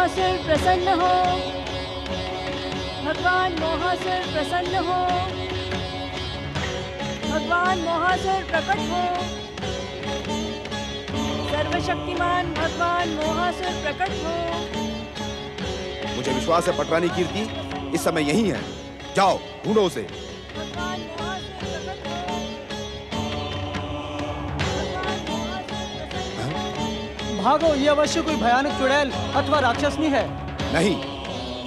मोहासुर प्रसन्न हो, भगवान मोहासुर प्रसन्न हो, भगवान मोहासुर प्रकट हो, सर्वशक्तिमान भगवान मोहासुर प्रकट हो। मुझे विश्वास है पटरानी कीर्ति इस समय यही है। जाओ ढूंढो उसे। भगवान मोहासुर प्रकट हो, भगवान मोहासुर प्रकट हो। भागो, ये अवश्य कोई भयानक चुड़ैल अथवा राक्षसनी है। नहीं,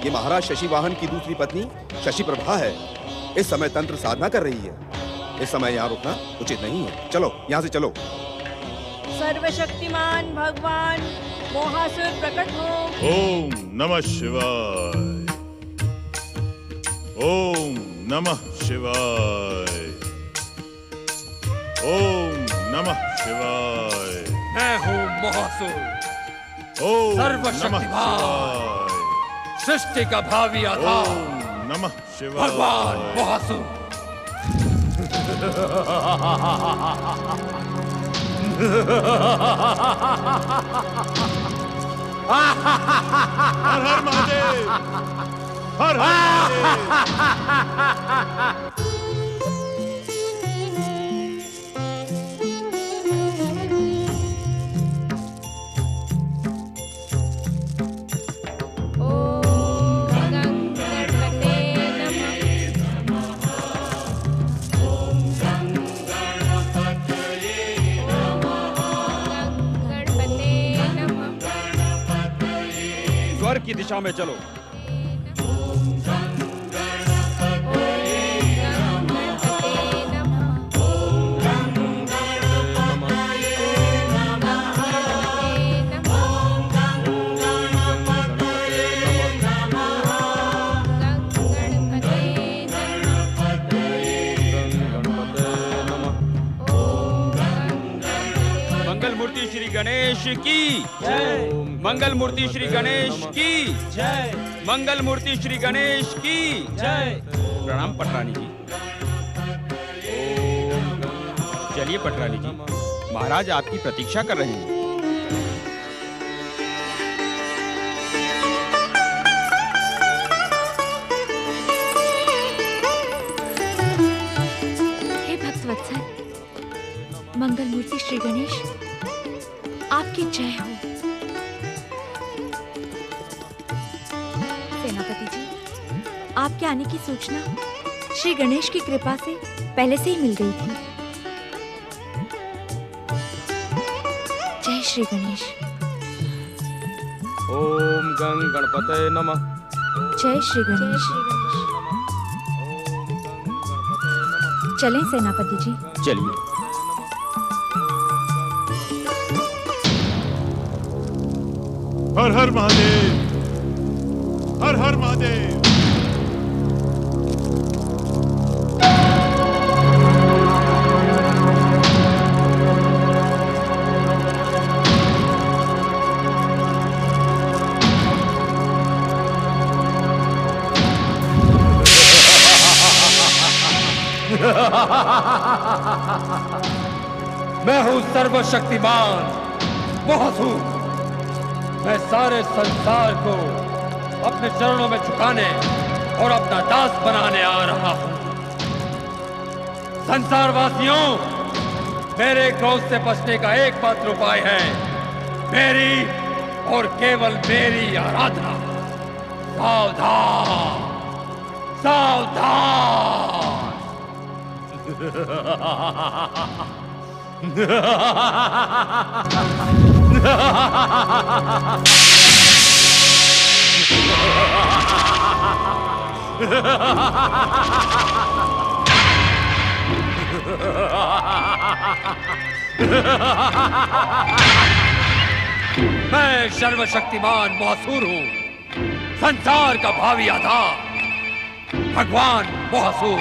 ये महाराज शशिवाहन की दूसरी पत्नी शशि प्रभा है। इस समय तंत्र साधना कर रही है। इस समय यहाँ रुकना उचित नहीं है। चलो यहाँ से चलो। सर्वशक्तिमान भगवान मोहासुर प्रकट हो। ओम नमः शिवाय। ओम नमः शिवाय। ओम नमः शिवाय। मैं हूँ मोहासुर, ओम सर्वशक्तिमान, नमः सृष्टि का भावी शिवाय। आधार, ओम नमः शिवाय। भगवान मोहासुर। हर हर महादेव, हर हर महादेव। स्वर्ग की दिशा में चलो। मंगल मूर्ति श्री गणेश की जय। मंगल मूर्ति श्री गणेश की जय। मंगल मूर्ति श्री गणेश की जय। प्रणाम पटरानी जी। चलिए पटरानी जी, महाराज आपकी प्रतीक्षा कर रहे हैं। हे भक्तवत्सल, मंगल मूर्ति श्री गणेश आपकी जय हो। सेनापति जी, आपके आने की सूचना श्री गणेश की कृपा से पहले से ही मिल गई थी। जय श्री गणेश। ओम गं गणपतये नमः। जय श्री गणेश। चलें सेनापति जी। चलिए। हर हर महादेव, हर हर महादेव। मैं हूँ सर्वशक्तिमान मोहासुर। मैं सारे संसार को अपने चरणों में झुकाने और अपना दास बनाने आ रहा हूँ। संसारवासियों, मेरे क्रोध से बचने का एकमात्र उपाय है मेरी और केवल मेरी आराधना। सावधान, सावधान। मैं सर्वशक्तिमान मोहासुर हूँ, संसार का भावी आधार, भगवान मोहासुर।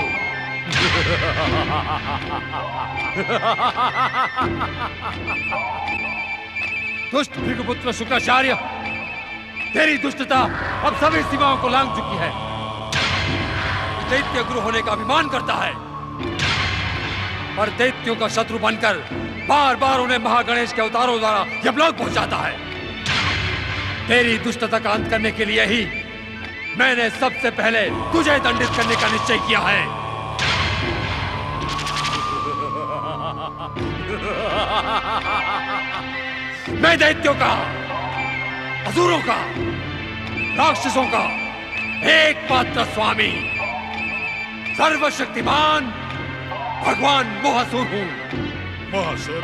दुष्ट भृगुपुत्र शुक्राचार्य, तेरी दुष्टता अब सभी सीमाओं को लांघ चुकी है। दैत्य गुरु होने का अभिमान करता है, पर दैत्यों का शत्रु बनकर बार बार उन्हें महागणेश के अवतारों द्वारा यमलोक पहुंचाता है। तेरी दुष्टता का अंत करने के लिए ही मैंने सबसे पहले तुझे दंडित करने का निश्चय किया है। मैं दैत्यों का, असुरों का, राक्षसों का एकमात्र स्वामी, सर्वशक्तिमान भगवान मोहासुर हूं। मोहासुर,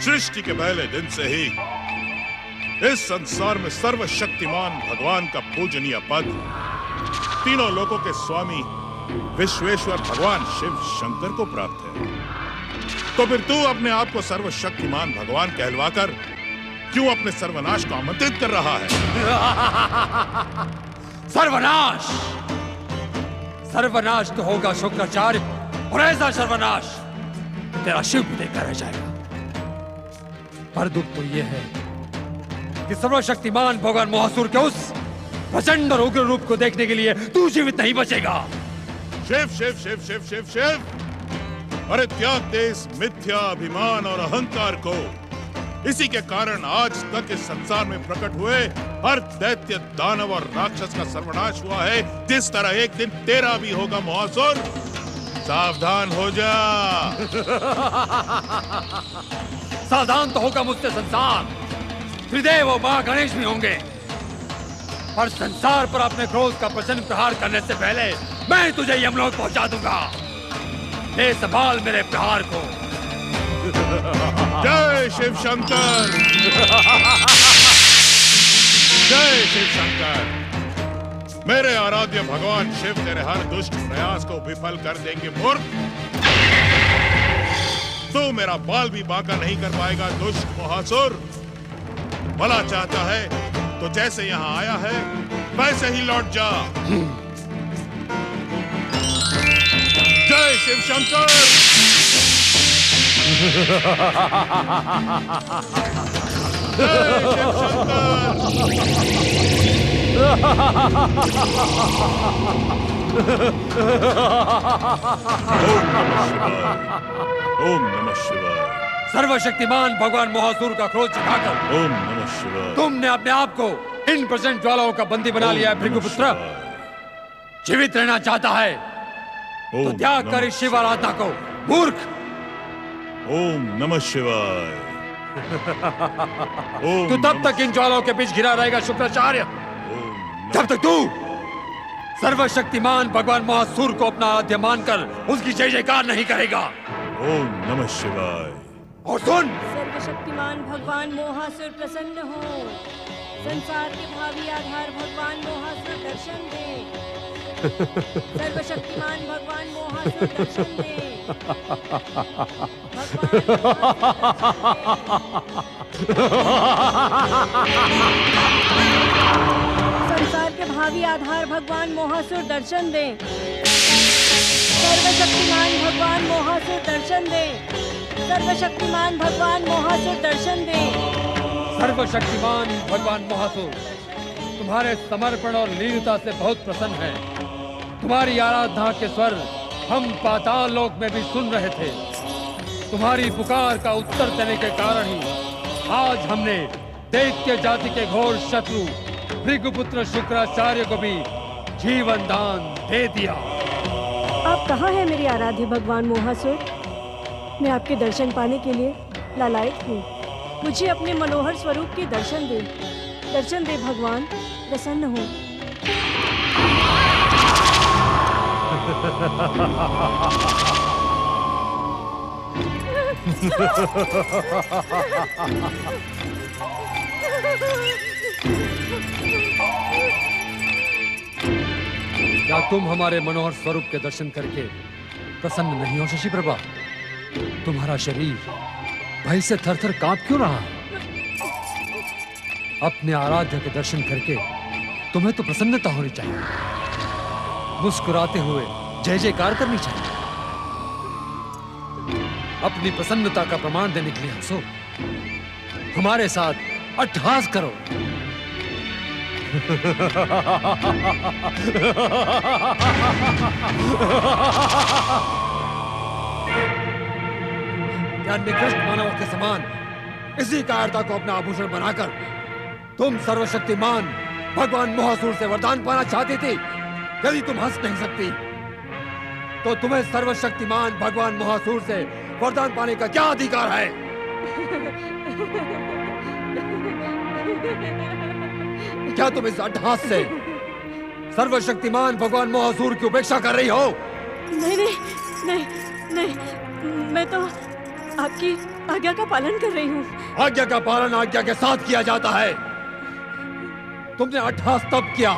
सृष्टि के पहले दिन से ही इस संसार में सर्वशक्तिमान भगवान का पूजनीय पद तीनों लोकों के स्वामी विश्वेश्वर भगवान शिव शंकर को प्राप्त है। तो फिर तू अपने आप को सर्वशक्तिमान भगवान कहलवाकर क्यों अपने सर्वनाश को आमंत्रित कर रहा है? सर्वनाश, सर्वनाश तो होगा शुक्राचार्य, और ऐसा सर्वनाश तेरा शिव भी देखकर रह जाएगा। पर दुख तो यह है कि सर्वशक्तिमान भगवान मोहासुर के उस प्रचंड और उग्र रूप को देखने के लिए तू जीवित नहीं बचेगा। शिव शिव शिव शिव शिव शिव, अरे त्याग दे इस मिथ्या अभिमान और अहंकार को। इसी के कारण आज तक इस संसार में प्रकट हुए हर दैत्य, दानव और राक्षस का सर्वनाश हुआ है। जिस तरह एक दिन तेरा भी होगा मोहासुर, सावधान हो जा। सावधान तो होगा मुझसे संसार, त्रिदेव और मां गणेश भी होंगे, पर संसार पर अपने क्रोध का प्रचंड प्रहार करने से पहले मैं तुझे यमलोक पहुंचा दूंगा। ले संभाल मेरे प्रहार को। जय शिव शंकर, जय शिव शंकर। मेरे आराध्य भगवान शिव तेरे हर दुष्ट प्रयास को विफल कर देंगे मूर्ख। तू मेरा बाल भी बांका नहीं कर पाएगा दुष्ट मोहासुर। भला चाहता है तो जैसे यहाँ आया है वैसे ही लौट जा। जय शिव शंकर। जय शिव ओम नमः शिवाय। सर्वशक्तिमान भगवान मोहासुर का क्रोध चढ़ाकर ओम नमः शिवाय। तुमने अपने आप को इन प्रचंड ज्वालाओं का बंदी बना लिया है। भृगुपुत्र जीवित रहना चाहता है तो त्याग कर इस शिव आराधना को, मूर्ख। ओम नमः शिवाय। तू तब तक इन ज्वालाओं के बीच घिरा रहेगा शुक्राचार्य, जब तक तू सर्वशक्तिमान भगवान मोहासुर को अपना आराध्य मानकर उसकी जय जयकार नहीं करेगा। ओम नमः शिवाय। और सुन, सर्वशक्तिमान भगवान मोहासुर प्रसन्न हो। संसार के भावी आधार भगवान मोहासुर दर्शन दे। सर्वशक्तिमान भगवान मोहासुर दर्शन दे। संसार के भावी आधार भगवान मोहासुर दर्शन दे। सर्वशक्तिमान भगवान मोहासुर दर्शन दे। सर्वशक्तिमान भगवान मोहासुर दर्शन दे। सर्वशक्तिमान भगवान मोहासुर तुम्हारे समर्पण और लीनता से बहुत प्रसन्न है। तुम्हारी आराधना के स्वर हम पाताल लोक में भी सुन रहे थे। तुम्हारी पुकार का उत्तर देने के कारण ही आज हमने दैत्य जाति के घोर शत्रु भृगुपुत्र शुक्राचार्य को भी जीवन दान दे दिया। आप कहाँ हैं मेरे आराध्य भगवान मोहासुर? मैं आपके दर्शन पाने के लिए लालायित हूँ। मुझे अपने मनोहर स्वरूप के दर्शन दे। दर्शन दे भगवान, प्रसन्न हो। क्या तुम हमारे मनोहर स्वरूप के दर्शन करके प्रसन्न नहीं हो शशि प्रभा? तुम्हारा शरीर भय से थरथर कांप क्यों रहा है? अपने आराध्य के दर्शन करके तुम्हें तो प्रसन्नता होनी चाहिए, मुस्कुराते हुए जय जयकार करनी चाहिए। अपनी प्रसन्नता का प्रमाण देने के लिए हंसो, हमारे साथ अट्टहास करो। क्या निकृष्ट मानव के समान इसी कायरता को अपना आभूषण बनाकर तुम सर्वशक्तिमान भगवान मोहासुर से वरदान पाना चाहती थी। यदि तुम हंस नहीं सकती तो तुम्हें सर्वशक्तिमान भगवान मोहासुर से वरदान पाने का क्या अधिकार है? क्या तुम इस अट्टहास से सर्वशक्तिमान भगवान मोहासुर की उपेक्षा कर रही हो? नहीं नहीं नहीं नहीं, मैं तो आपकी आज्ञा का पालन कर रही हूँ। आज्ञा का पालन आज्ञा के साथ किया जाता है। तुमने अट्टहास तब किया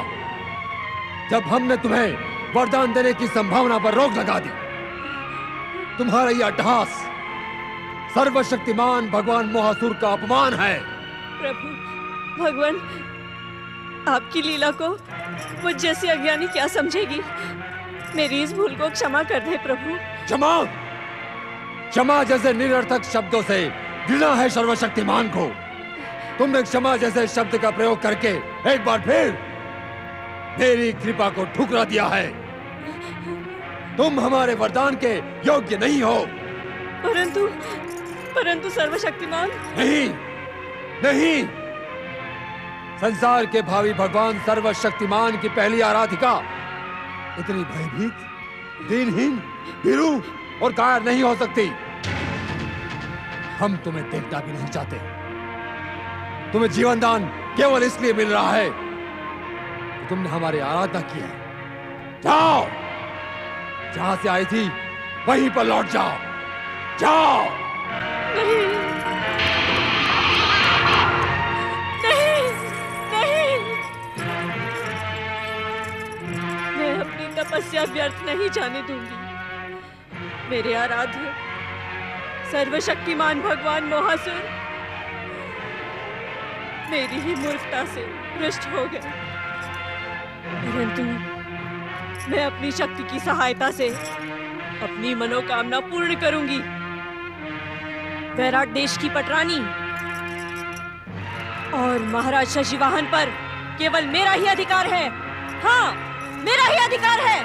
जब हमने तुम्हें वरदान देने की संभावना पर रोक लगा दी। तुम्हारा यह अट्टहास सर्वशक्तिमान भगवान मोहासुर का अपमान है। प्रभु भगवान, आपकी लीला को मुझ जैसी अज्ञानी क्या समझेगी? मेरी इस भूल को क्षमा कर दे प्रभु। क्षमा? क्षमा जैसे निरर्थक शब्दों से घृणा है सर्वशक्तिमान को। तुमने क्षमा जैसे शब्द का प्रयोग करके एक बार फिर मेरी कृपा को ठुकरा दिया है। तुम हमारे वरदान के योग्य नहीं हो। परंतु परंतु सर्वशक्तिमान। नहीं नहीं, संसार के भावी भगवान सर्वशक्तिमान की पहली आराधिका इतनी भयभीत, दीनहीन, भीरू और कायर नहीं हो सकती। हम तुम्हें देखना भी नहीं चाहते। तुम्हें जीवन दान केवल इसलिए मिल रहा है कि तुमने हमारी आराधना की है। जाओ, जहां से आई थी वहीं पर लौट जाओ। जाओ। नहीं नहीं नहीं, मैं अपनी तपस्या व्यर्थ नहीं जाने दूंगी। मेरे आराध्य सर्वशक्तिमान भगवान मोहासुर मेरी ही मूर्खता से रुष्ट हो गए, परंतु मैं अपनी शक्ति की सहायता से अपनी मनोकामना पूर्ण करूंगी। वैराट देश की पटरानी और महाराज शशिवाहन पर केवल मेरा ही अधिकार है। हाँ, मेरा ही अधिकार है।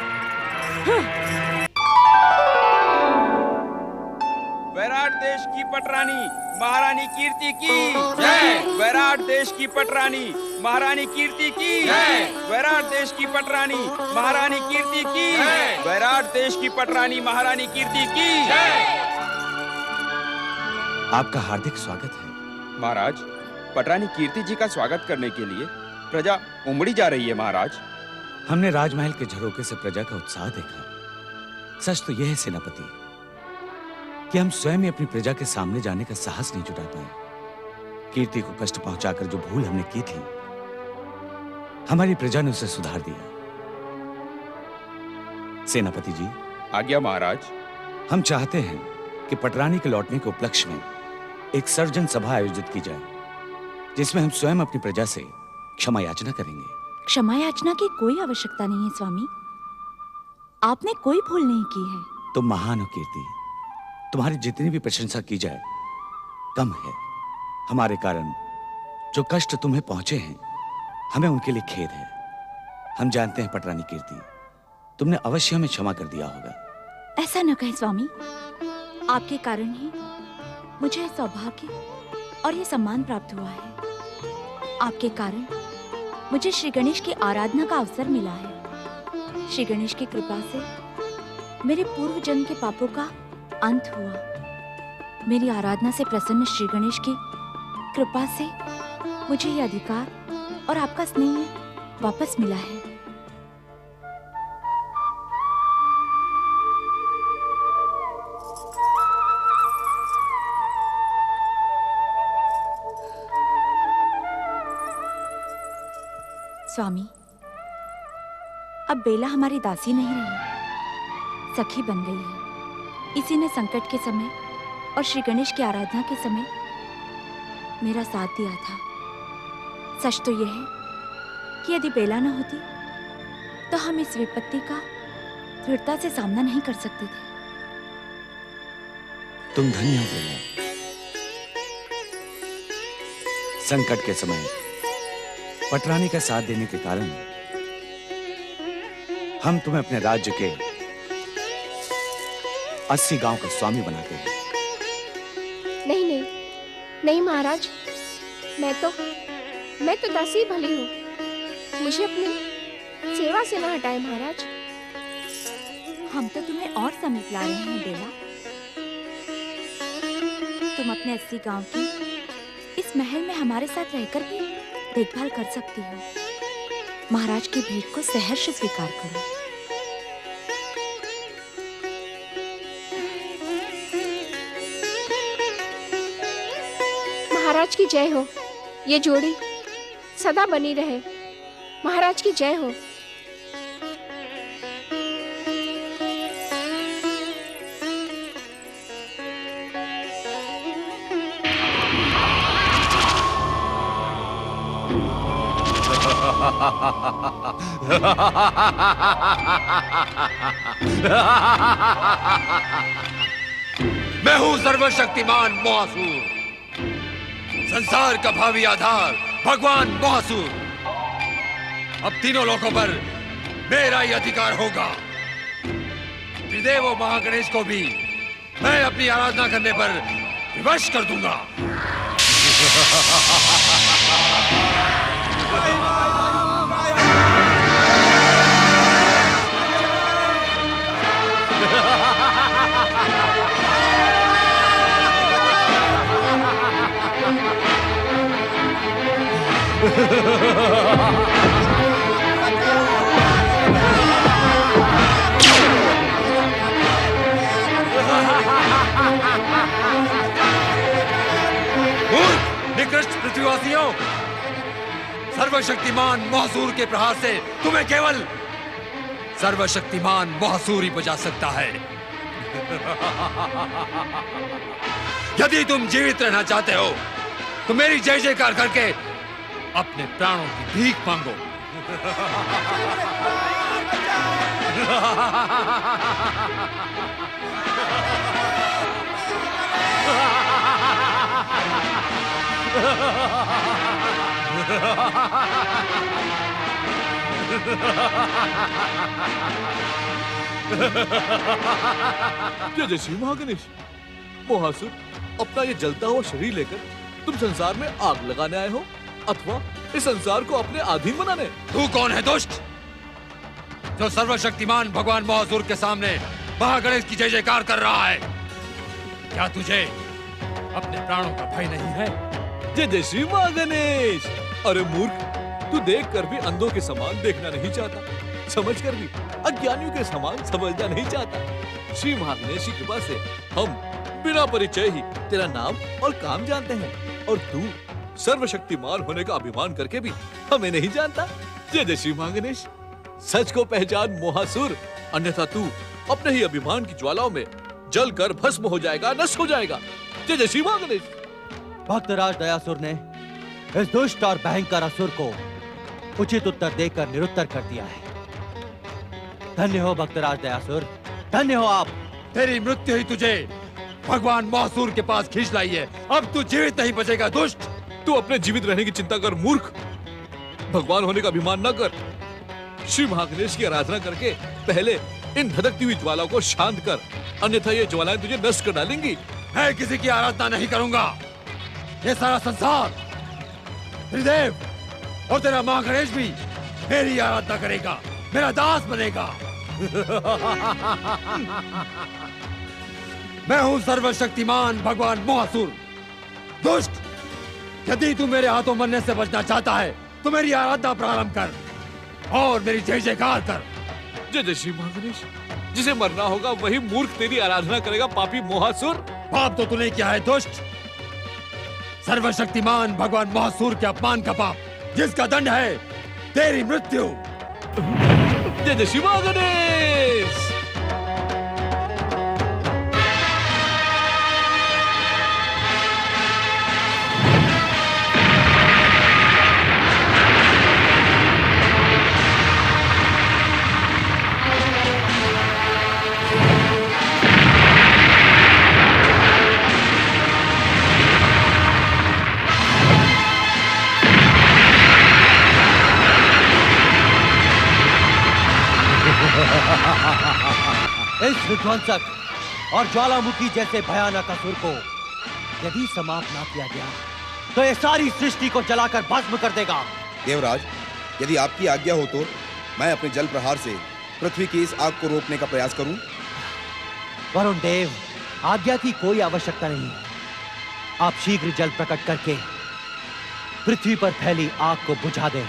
वैराट देश की पटरानी महारानी कीर्ति की जय। वैराट देश की पटरानी महारानी कीर्ति की जय। वैराट देश की पटरानी महारानी कीर्ति की जय। वैराट देश की पटरानी महारानी कीर्ति की जय। आपका हार्दिक स्वागत है महाराज। पटरानी कीर्ति जी का स्वागत करने के लिए प्रजा उमड़ी जा रही है महाराज। हमने राजमहल के झरोके से प्रजा का उत्साह देखा। सच तो यह है सेनापति कि हम स्वयं ही अपनी प्रजा के सामने जाने का साहस नहीं जुटा पाए। कीर्ति को कष्ट पहुंचाकर जो भूल हमने की थी, हमारी प्रजा ने उसे सुधार दिया। सेनापति जी। आज्ञा महाराज। हम चाहते हैं कि पटरानी के लौटने के उपलक्ष्य में एक सर्जन सभा आयोजित की जाए, जिसमें हम स्वयं अपनी प्रजा से क्षमा याचना करेंगे। क्षमा याचना की कोई आवश्यकता नहीं है स्वामी। आपने कोई भूल नहीं की है। तुम महान हो कीर्ति। तुम्हारी जितनी भी प्रशंसा की जाए कम है। हमारे कारण जो कष्ट तुम्हें पहुंचे हैं, हमें उनके लिए खेद है। हम जानते हैं पटरानी कीर्ति, तुमने अवश्य हमें क्षमा कर दिया होगा। ऐसा न कहें स्वामी। आपके कारण ही मुझे यह सौभाग्य और ये सम्मान प्राप्त हुआ है। आपके कारण मुझे श्री गणेश की आराधना का अवसर मिला है। श्री गणेश की कृपा से मेरे पूर्व जन्म के पापों का अंत हुआ। मेरी आराधना से प्रसन्न श्री गणेश की कृपा से मुझे ये अधिकार और आपका स्नेह वापस मिला है। स्वामी, अब बेला हमारी दासी नहीं रही, सखी बन गई है। इसी ने संकट के समय और श्री गणेश की आराधना के समय मेरा साथ दिया था। सच तो यह है कि यदि बेला न होती तो हम इस विपत्ति का दृढ़ता से सामना नहीं कर सकते थे। तुम धन्य हो बेला। संकट के समय पटरानी का साथ देने के कारण हम तुम्हें अपने राज्य के 80 गांव का स्वामी बनाते हैं। नहीं नहीं नहीं महाराज, मैं तो दासी भली हूँ, मुझे अपनी सेवा से न हटाए महाराज। हम तो तुम्हें और समीप ला रहे हैं बेला। तुम अपने 80 गांव की इस महल में हमारे साथ रहकर भी देखभाल कर सकती हो। महाराज की भेंट को सहर्ष स्वीकार करो। महाराज की जय हो। ये जोड़ी सदा बनी रहे। महाराज की जय हो। मैं हूं सर्वशक्तिमान मोहासुर, संसार का भावी आधार भगवान मोहासुर। अब तीनों लोकों पर मेरा ही अधिकार होगा। त्रिदेव और महागणेश को भी मैं अपनी आराधना करने पर विवश कर दूंगा। निकृष्ट पृथ्वीवासियों, सर्वशक्तिमान मोहासुर के प्रहार से तुम्हें केवल सर्वशक्तिमान मोहासुर ही बचा सकता है। यदि तुम जीवित रहना चाहते हो तो मेरी जय जयकार करके अपने प्राणों की भीख मांगो। जय श्री महागणेश। मोहासुर, अपना ये जलता हुआ शरीर लेकर तुम संसार में आग लगाने आए हो अथवा इस संसार को अपने अधीन बनाने? तू कौन है दुष्ट, जो सर्वशक्तिमान भगवान मोहासुर के सामने महागणेश की जय जयकार कर रहा है? क्या तुझे अपने प्राणों का भय नहीं है? जय श्री महागणेश। अरे मूर्ख, तू देख कर भी अंधों के समान देखना नहीं चाहता, समझ कर भी अज्ञानियों के समान समझना नहीं चाहता। श्री महागणेश की कृपा से हम बिना परिचय ही तेरा नाम और काम जानते हैं, और तू सर्वशक्तिमान होने का अभिमान करके भी हमें नहीं जानता। जय श्री महागणेश। सच को पहचान मोहासुर, अन्यथा तू अपने ही अभिमान की ज्वालाओं में जल कर भस्म हो जाएगा, नष्ट हो जाएगा। जय श्री महागणेश। भक्तराज दयासुर ने इस दुष्ट और भयंकर असुर को उचित उत्तर देकर निरुत्तर कर दिया है। धन्य हो भक्तराज दयासुर, धन्य हो आप। तेरी मृत्यु ही तुझे भगवान मोहासुर के पास खींच लाई है। अब तू जीवित नहीं बचेगा दुष्ट। तू अपने जीवित रहने की चिंता कर मूर्ख, भगवान होने का अभिमान न कर। श्री महागणेश की आराधना करके पहले इन धधकती हुई ज्वालाओं को शांत कर, अन्यथा ये ज्वालाएं तुझे नष्ट कर डालेंगी। मैं किसी की आराधना नहीं करूंगा। ये सारा संसार, त्रिदेव और तेरा महागणेश भी मेरी आराधना करेगा, मेरा दास बनेगा। मैं हूं सर्वशक्तिमान भगवान मोहासुर। दुष्ट, यदि तू मेरे हाथों मरने से बचना चाहता है तो मेरी आराधना प्रारंभ कर और मेरी जय जयकार कर। जय श्री महागणेश। जिसे मरना होगा वही मूर्ख तेरी आराधना करेगा, पापी मोहासुर। पाप तो तूने किया है दुष्ट, सर्वशक्तिमान भगवान मोहासुर के अपमान का पाप, जिसका दंड है तेरी मृत्यु। जय श्री महागणेश। इस विध्वंसक और ज्वालामुखी जैसे भयानक असुर को यदि समाप्त ना किया गया तो ये सारी सृष्टि को जलाकर भस्म कर देगा। देवराज, यदि आपकी आज्ञा हो तो मैं अपने जल प्रहार से पृथ्वी की इस आग को रोकने का प्रयास करूं। वरुण देव, आज्ञा की कोई आवश्यकता नहीं। आप शीघ्र जल प्रकट करके पृथ्वी पर फैली आग को बुझा दें।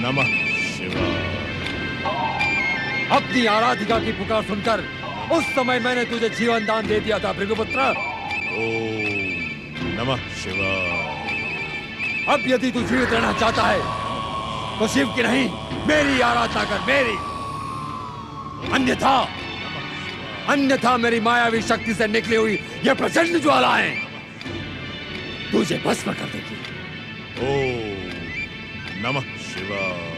नमः शिवाय। अपनी आराधिका की पुकार सुनकर उस समय मैंने तुझे जीवन दान दे दिया था भृगुपुत्र। ओम नमः शिवाय। अब यदि तू जीवित रहना चाहता है तो शिव की नहीं मेरी आराधना कर, मेरी। अन्यथा मेरी मायावी शक्ति से निकली हुई ये प्रचंड ज्वालाएं तुझे भस्म कर देगी। ओम नमः शिवाय।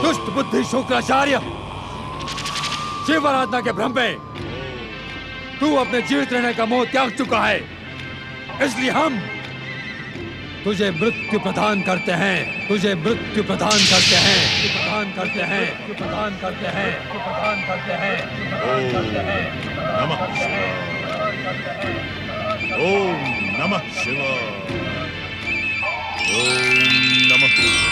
दुष्ट बुद्धि शुक्राचार्य, शिव आराधना के भ्रम में तू अपने जीवित रहने का मोह त्याग चुका है, इसलिए हम तुझे मृत्यु प्रदान करते हैं, तुझे मृत्यु प्रदान करते हैं, प्रदान करते हैं, प्रदान करते हैं, प्रदान करते हैं, प्रदान करते हैं। नमः शिवाय। ओम नमः शिवाय। ओम नमः शिवाय।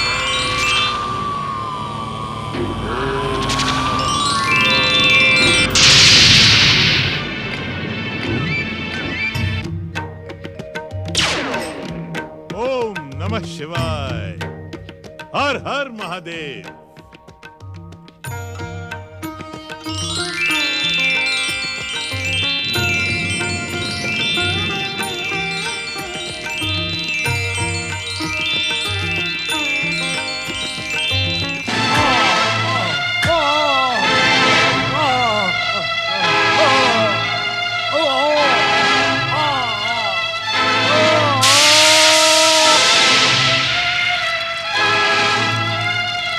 ओम नमः शिवाय। हर हर महादेव।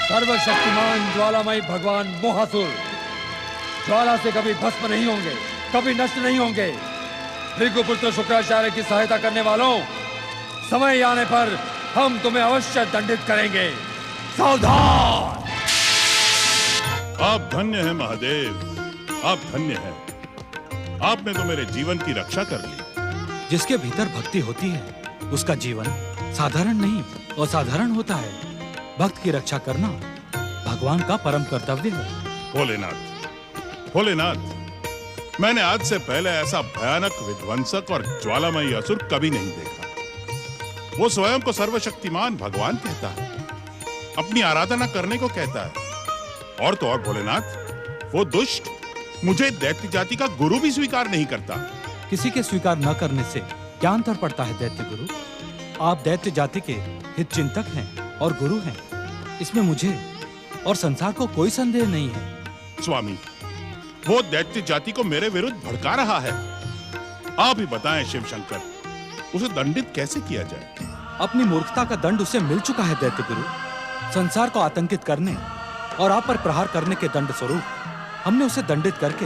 सर्वशक्तिमान ज्वालामयी भगवान मोहासुर ज्वाला से कभी भस्म नहीं होंगे, कभी नष्ट नहीं होंगे। भृगुपुत्र शुक्राचार्य की सहायता करने वालों, समय आने पर हम तुम्हें अवश्य दंडित करेंगे। सावधान! आप धन्य हैं महादेव, आप धन्य हैं। आपने तो मेरे जीवन की रक्षा कर ली। जिसके भीतर भक्ति होती है उसका जीवन साधारण नहीं असाधारण होता है। भक्त की रक्षा करना भगवान का परम कर्तव्य है। भोलेनाथ, भोलेनाथ, मैंने आज से पहले ऐसा भयानक विध्वंसक और ज्वालामयी असुर कभी नहीं देखा। वो स्वयं को सर्वशक्तिमान भगवान कहता है, अपनी आराधना करने को कहता है। और तो और भोलेनाथ, वो दुष्ट मुझे दैत्य जाति का गुरु भी स्वीकार नहीं करता। किसी के स्वीकार न करने से क्या अंतर पड़ता है दैत्य गुरु? आप दैत्य जाति के हित चिंतक हैं और गुरु हैं, इसमें मुझे और संसार को कोई संदेह नहीं है। स्वामी, वो दैत्य जाति को मेरे विरुद्ध भड़का रहा है। आप ही बताएं शिव शंकर, उसे दंडित कैसे किया जाए? अपनी मूर्खता का दंड उसे मिल चुका है दैत्य गुरु। संसार को आतंकित करने और आप पर प्रहार करने के दंड स्वरूप हमने उसे दंडित करके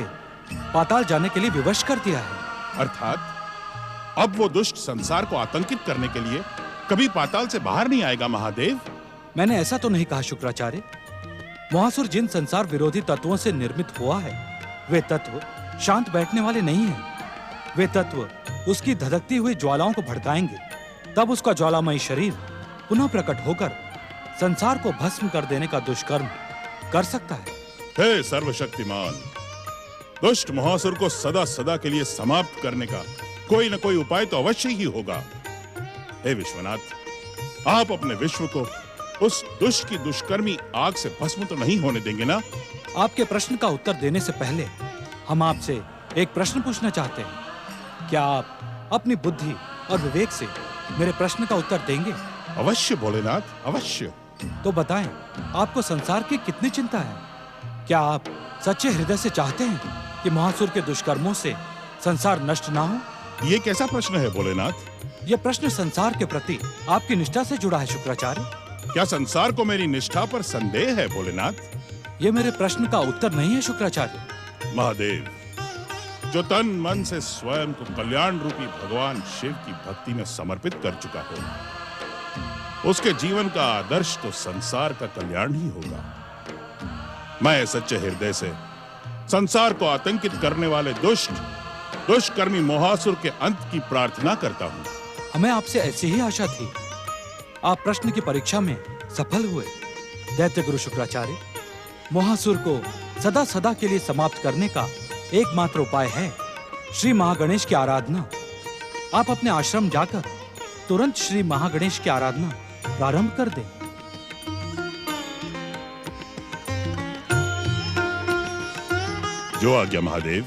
पाताल जाने के लिए विवश कर दिया है। अर्थात अब वो दुष्ट संसार को आतंकित करने के लिए कभी पाताल से बाहर नहीं आएगा महादेव? मैंने ऐसा तो नहीं कहा शुक्राचार्य। मोहासुर जिन संसार विरोधी तत्वों से निर्मित हुआ है, वे तत्व शांत बैठने वाले नहीं हैं। वे तत्व उसकी धधकती हुई ज्वालाओं को भड़काएंगे, तब उसका ज्वालामयी शरीर पुनः प्रकट होकर संसार को भस्म कर देने का दुष्कर्म कर सकता है। हे सर्वशक्तिमान, दुष्ट मोहासुर को सदा सदा के लिए समाप्त करने का कोई न कोई उपाय तो अवश्य ही होगा। हे विश्वनाथ, आप अपने विश्व को उस दुष्ट की दुष्कर्मी आग से भस्म तो नहीं होने देंगे ना? आपके प्रश्न का उत्तर देने से पहले हम आपसे एक प्रश्न पूछना चाहते हैं। क्या आप अपनी बुद्धि और विवेक से मेरे प्रश्न का उत्तर देंगे? अवश्य भोलेनाथ, अवश्य। तो बताएं, आपको संसार की कितनी चिंता है? क्या आप सच्चे हृदय से चाहते हैं कि महासुर के दुष्कर्मों से संसार नष्ट ना हो? ये कैसा प्रश्न है भोलेनाथ? यह प्रश्न संसार के प्रति आपकी निष्ठा से जुड़ा है शुक्राचार्य। क्या संसार को मेरी निष्ठा पर संदेह है भोलेनाथ? ये मेरे प्रश्न का उत्तर नहीं है शुक्राचार्य। महादेव, जो तन मन से स्वयं को कल्याण रूपी भगवान शिव की भक्ति में समर्पित कर चुका हो, उसके जीवन का आदर्श तो संसार का कल्याण ही होगा। मैं सच्चे हृदय से संसार को आतंकित करने वाले दुष्कर्मी मोहासुर के अंत की प्रार्थना करता हूँ। हमें आपसे ऐसी ही आशा थी। आप प्रश्न की परीक्षा में सफल हुए। दैत्य गुरु शुक्राचार्य, मोहासुर को सदा सदा के लिए समाप्त करने का एकमात्र उपाय है श्री महागणेश की आराधना। आप अपने आश्रम जाकर तुरंत श्री महागणेश की आराधना प्रारंभ कर दें। जो आज्ञा महादेव।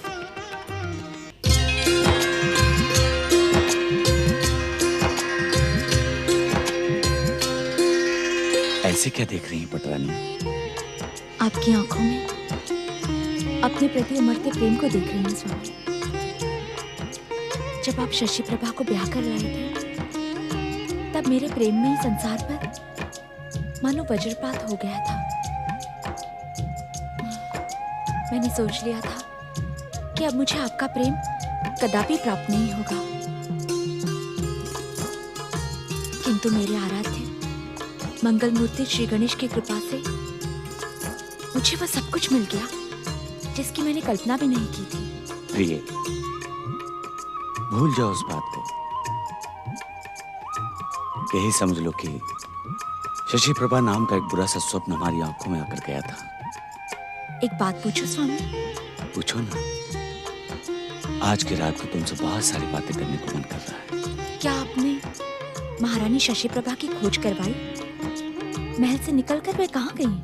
ऐसे क्या देख रही हैं पटरानी? आपकी आंखों में अपने प्रति उमड़ते प्रेम को देख रही हूँ स्वामी। जब आप शशि प्रभा को ब्याह कर लाए थे, तब मेरे प्रेम में ही संसार पर मानो वज्रपात हो गया था। मैंने सोच लिया था कि अब मुझे आपका प्रेम कदापि प्राप्त नहीं होगा, किंतु मेरे आराध्य मंगल मूर्ति श्री गणेश की कृपा से मुझे वह सब कुछ मिल गया जिसकी मैंने कल्पना भी नहीं की थी। प्रिय, भूल जाओ उस बात को। यही समझ लो कि शशि प्रभा नाम का एक बुरा सा स्वप्न हमारी आंखों में आकर गया था। एक बात पूछो स्वामी? पूछो ना। आज की रात को तुमसे बहुत सारी बातें करने को मन कर रहा है। क्या आपने महारानी शशि प्रभा की खोज करवाई? महल से निकलकर वे कहाँ गईं?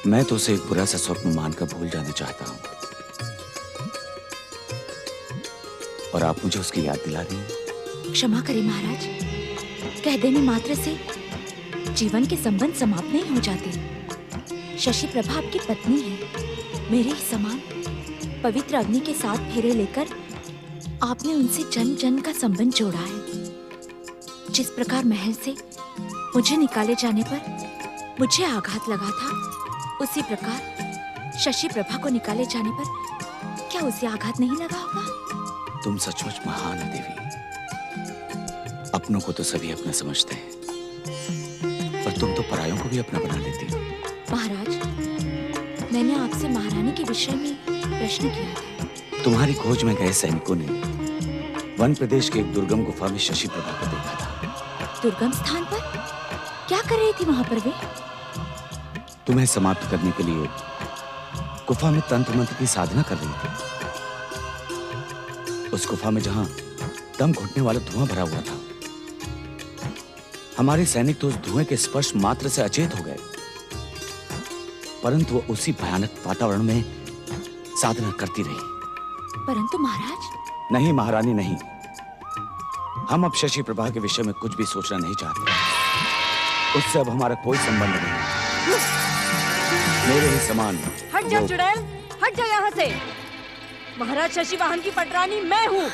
मैं तो उसे एक बुरा सा स्वप्न मानकर भूल जाना चाहता हूँ, और आप मुझे उसकी याद दिला रही हैं। क्षमा करें महाराज, कह देने मात्र से जीवन के संबंध समाप्त नहीं हो जाते। शशि प्रभा आपकी पत्नी है, मेरे ही समान। पवित्र अग्नि के साथ फेरे लेकर आपने उनसे जन्म जन्म का संबंध जोड़ा है। जिस प्रकार महल से मुझे निकाले जाने पर मुझे आघात लगा था, उसी प्रकार शशि प्रभा को निकाले जाने पर क्या उसे आघात नहीं लगा होगा? तुम सचमुच महान हो देवी। अपनों को तो सभी अपना समझते हैं, पर तुम तो परायों को भी अपना बना लेती हो। महाराज, मैंने आपसे महारानी के विषय में प्रश्न किया था। तुम्हारी खोज में गए सैनिकों ने वन प्रदेश के एक दुर्गम गुफा में शशि प्रभा को देखा था। दुर्गम स्थान पर क्या कर रही थी वहां पर वे? तुम्हें समाप्त करने के लिए गुफा में तंत्र मंत्र की साधना कर रही थी। उस गुफा में जहां दम घुटने वाला धुआं भरा हुआ था, हमारे सैनिक तो उस धुएं के स्पर्श मात्र से अचेत हो गए, परंतु वो उसी भयानक वातावरण में साधना करती रही। परंतु महाराज। नहीं महारानी, नहीं। हम अब शशि प्रभा के विषय में कुछ भी सोचना नहीं चाहते। उससे अब हमारा कोई संबंध नहीं। मेरे ही समान। हट जा चुड़ैल, हट जा यहाँ से। महाराज शशि वाहन की पटरानी मैं हूँ,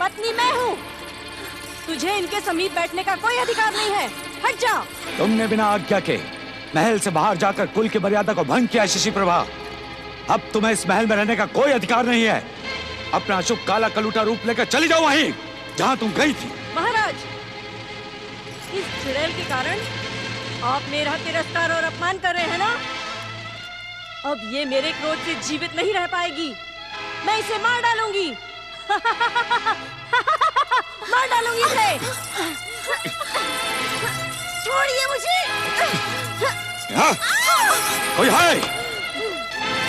पत्नी मैं हूँ। तुझे इनके समीप बैठने का कोई अधिकार नहीं है। हट जा। तुमने बिना आज्ञा के महल से बाहर जाकर कुल की मर्यादा को भंग किया शशि प्रभा। अब तुम्हें इस महल में रहने का कोई अधिकार नहीं है। अपना अशुभ काला कलूटा रूप लेकर चली जाओ वहीं जहां तुम गई थी। महाराज, इस चुड़ैल के कारण आप मेरा तिरस्कार और अपमान कर रहे हैं ना? अब ये मेरे क्रोध से जीवित नहीं रह पाएगी। मैं इसे मार डालूंगी। मार डालूंगी इसे। छोड़िए मुझे। कोई है?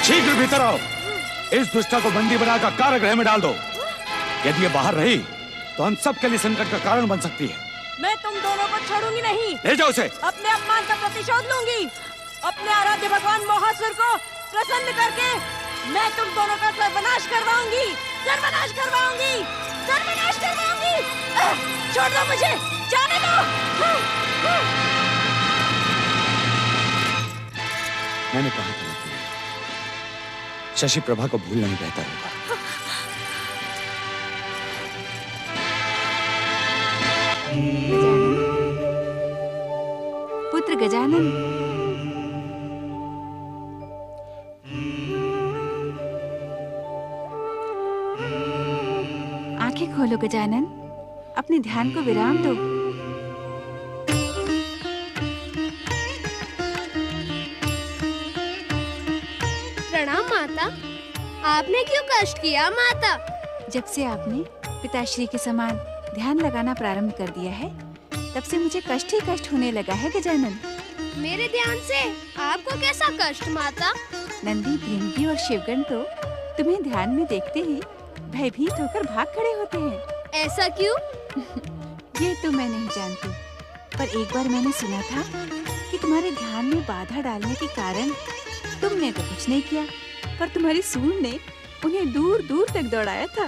शीघ्र भीतर आओ। इस दुष्टा को बंदी बनाकर कारागृह में डाल दो। यदि ये बाहर रही तो हम सब के लिए संकट का कारण बन सकती है। मैं तुम दोनों को छोड़ूंगी नहीं। ले जाओ उसे। अपने अपमान का प्रतिशोध लूंगी। अपने आराध्य भगवान मोहासुर को प्रसन्न करके मैं तुम दोनों का सर्वनाश करवाऊंगी, सर्वनाश करवाऊंगी, सर्वनाश करवाऊंगी। छोड़ दो मुझे, जाने दो। मैंने कहा था ना, शशि प्रभा को भूलना ही बेहतर होगा। पुत्र गजानन, आंखें खोलो गजानन, अपने ध्यान को विराम दो। प्रणाम माता। आपने क्यों कष्ट किया माता? जब से आपने पिताश्री के समान ध्यान लगाना प्रारंभ कर दिया है, तब से मुझे कष्ट ही कष्ट होने लगा है गजानन। मेरे ध्यान से आपको कैसा कष्ट माता? नंदी, भृंगी और शिवगण तो तुम्हें ध्यान में देखते ही भयभीत होकर भाग खड़े होते हैं। ऐसा क्यों? ये तो मैं नहीं जानती, पर एक बार मैंने सुना था कि तुम्हारे ध्यान में बाधा डालने के कारण तुमने तो कुछ नहीं किया, पर तुम्हारी सूंड ने उन्हें दूर दूर तक दौड़ाया था।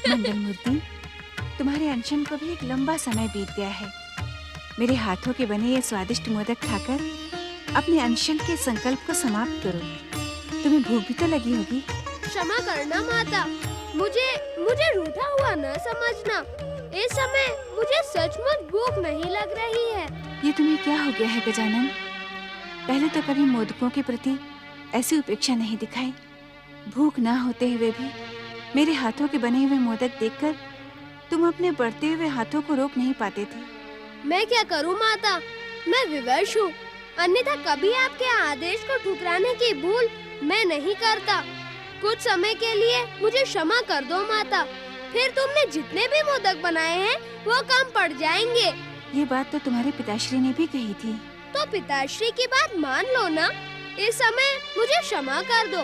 मंगल मूर्ति, तुम्हारे अनशन को भी एक लंबा समय बीत गया है। मेरे हाथों के बने ये स्वादिष्ट मोदक खाकर अपने अनशन के संकल्प को समाप्त करो। तुम्हें भूख भी तो लगी होगी। क्षमा करना माता, मुझे रूठा हुआ न समझना। इस समय मुझे सचमुच भूख नहीं लग रही है। ये तुम्हें क्या हो गया है गजानन? पहले तो कभी मोदकों के प्रति ऐसी उपेक्षा नहीं दिखाई। भूख ना होते हुए भी मेरे हाथों के बने हुए मोदक देखकर तुम अपने बढ़ते हुए हाथों को रोक नहीं पाते थे। मैं क्या करूं माता, मैं विवश हूँ। अन्यथा कभी आपके आदेश को ठुकराने की भूल मैं नहीं करता। कुछ समय के लिए मुझे क्षमा कर दो माता। फिर तुमने जितने भी मोदक बनाए हैं वो कम पड़ जाएंगे। ये बात तो तुम्हारे पिताश्री ने भी कही थी। तो पिताश्री की बात मान लो ना। इस समय मुझे क्षमा कर दो।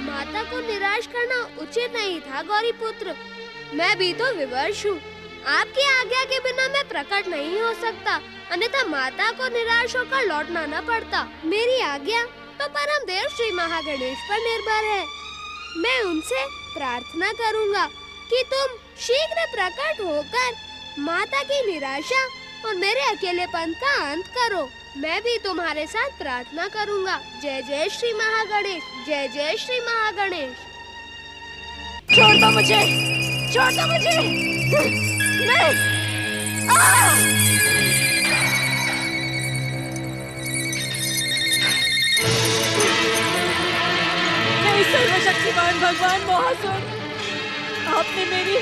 माता को निराश करना उचित नहीं था गौरी पुत्र। मैं भी तो विवश हूँ। आपकी आज्ञा के बिना मैं प्रकट नहीं हो सकता, अन्यथा माता को निराश होकर लौटना न पड़ता। मेरी आज्ञा तो परम देव श्री महागणेश पर निर्भर है। मैं उनसे प्रार्थना करूँगा कि तुम शीघ्र प्रकट होकर माता की निराशा और मेरे अकेलेपन का अंत करो। मैं भी तुम्हारे साथ प्रार्थना करूँगा। जय जय श्री महागणेश, जय जय श्री महागणेश। छोड़ दो मुझे, छोड़ दो मुझे। नहीं। नहीं, सर्वशक्तिमान भगवान मोहासुर, आपने मेरी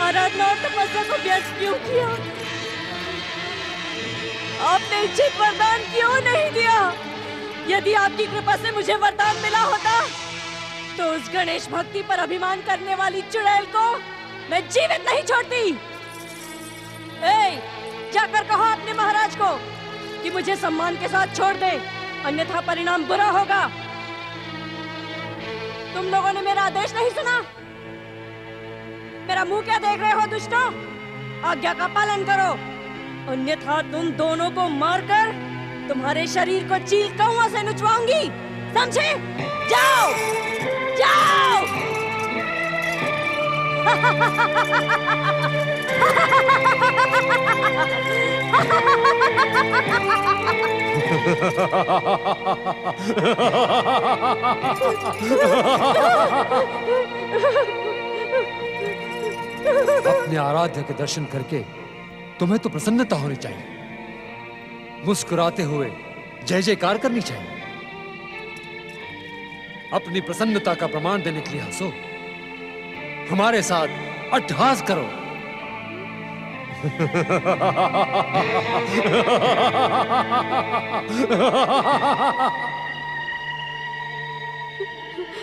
आराधना और तपस्या को व्यर्थ क्यों किया? आपने इच्छित वरदान क्यों नहीं दिया? यदि आपकी कृपा से मुझे वरदान मिला होता तो उस गणेश भक्ति पर अभिमान करने वाली चुड़ैल को मैं जीवित नहीं छोड़ती। जाकर कहो अपने महाराज को कि मुझे सम्मान के साथ छोड़ दे, अन्यथा परिणाम बुरा होगा। तुम लोगों ने मेरा आदेश नहीं सुना। मेरा मुंह क्या देख रहे हो दुष्टों? आज्ञा का पालन करो, अन्यथा तुम दोनों को मारकर तुम्हारे शरीर को चील कौवा से नुचवाऊंगी। समझे? जाओ, जाओ। अपने आराध्य के दर्शन करके तुम्हें तो प्रसन्नता होनी चाहिए। मुस्कुराते हुए जय जयकार करनी चाहिए। अपनी प्रसन्नता का प्रमाण देने के लिए हंसो, हमारे साथ अट्टहास करो।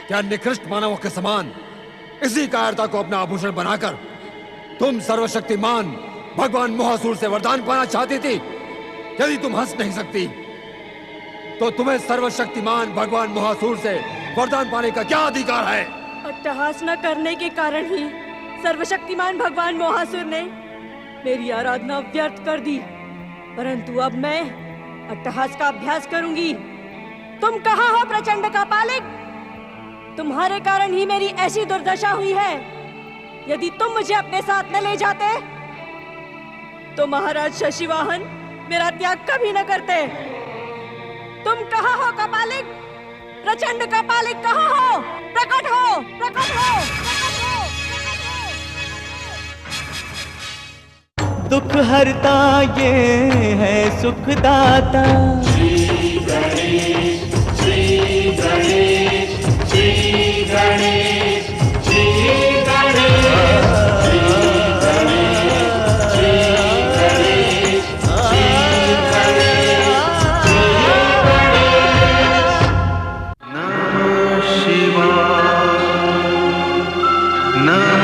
क्या निकृष्ट मानवों के समान इसी कायरता को अपना आभूषण बनाकर तुम सर्वशक्तिमान भगवान मोहासुर से वरदान पाना चाहती थी? यदि तुम हंस नहीं सकती तो तुम्हें सर्वशक्तिमान भगवान मोहासुर से वरदान पाने का क्या अधिकार है? अट्टहास न करने के कारण ही सर्वशक्तिमान भगवान मोहासुर ने मेरी आराधना व्यर्थ कर दी। परंतु अब मैं अट्टहास का अभ्यास करूंगी। तुम कहाँ हो प्रचंड का पालिक? तुम्हारे कारण ही मेरी ऐसी दुर्दशा हुई है। यदि तुम मुझे अपने साथ न ले जाते तो महाराज शशिवाहन मेरा त्याग कभी न करते। तुम कहाँ हो कपालिक? प्रचंड कपालिक कहाँ हो? प्रकट हो, प्रकट हो, प्रकट हो, प्रकट हो। दुख हरता ये है सुखदाता। श्री गणेश, श्री गणेश, श्री गणेश, श्री गणेश, श्री गणेश, श्री गणेश, श्री गणेश, श्री गणेश। नमः शिवाय, नमः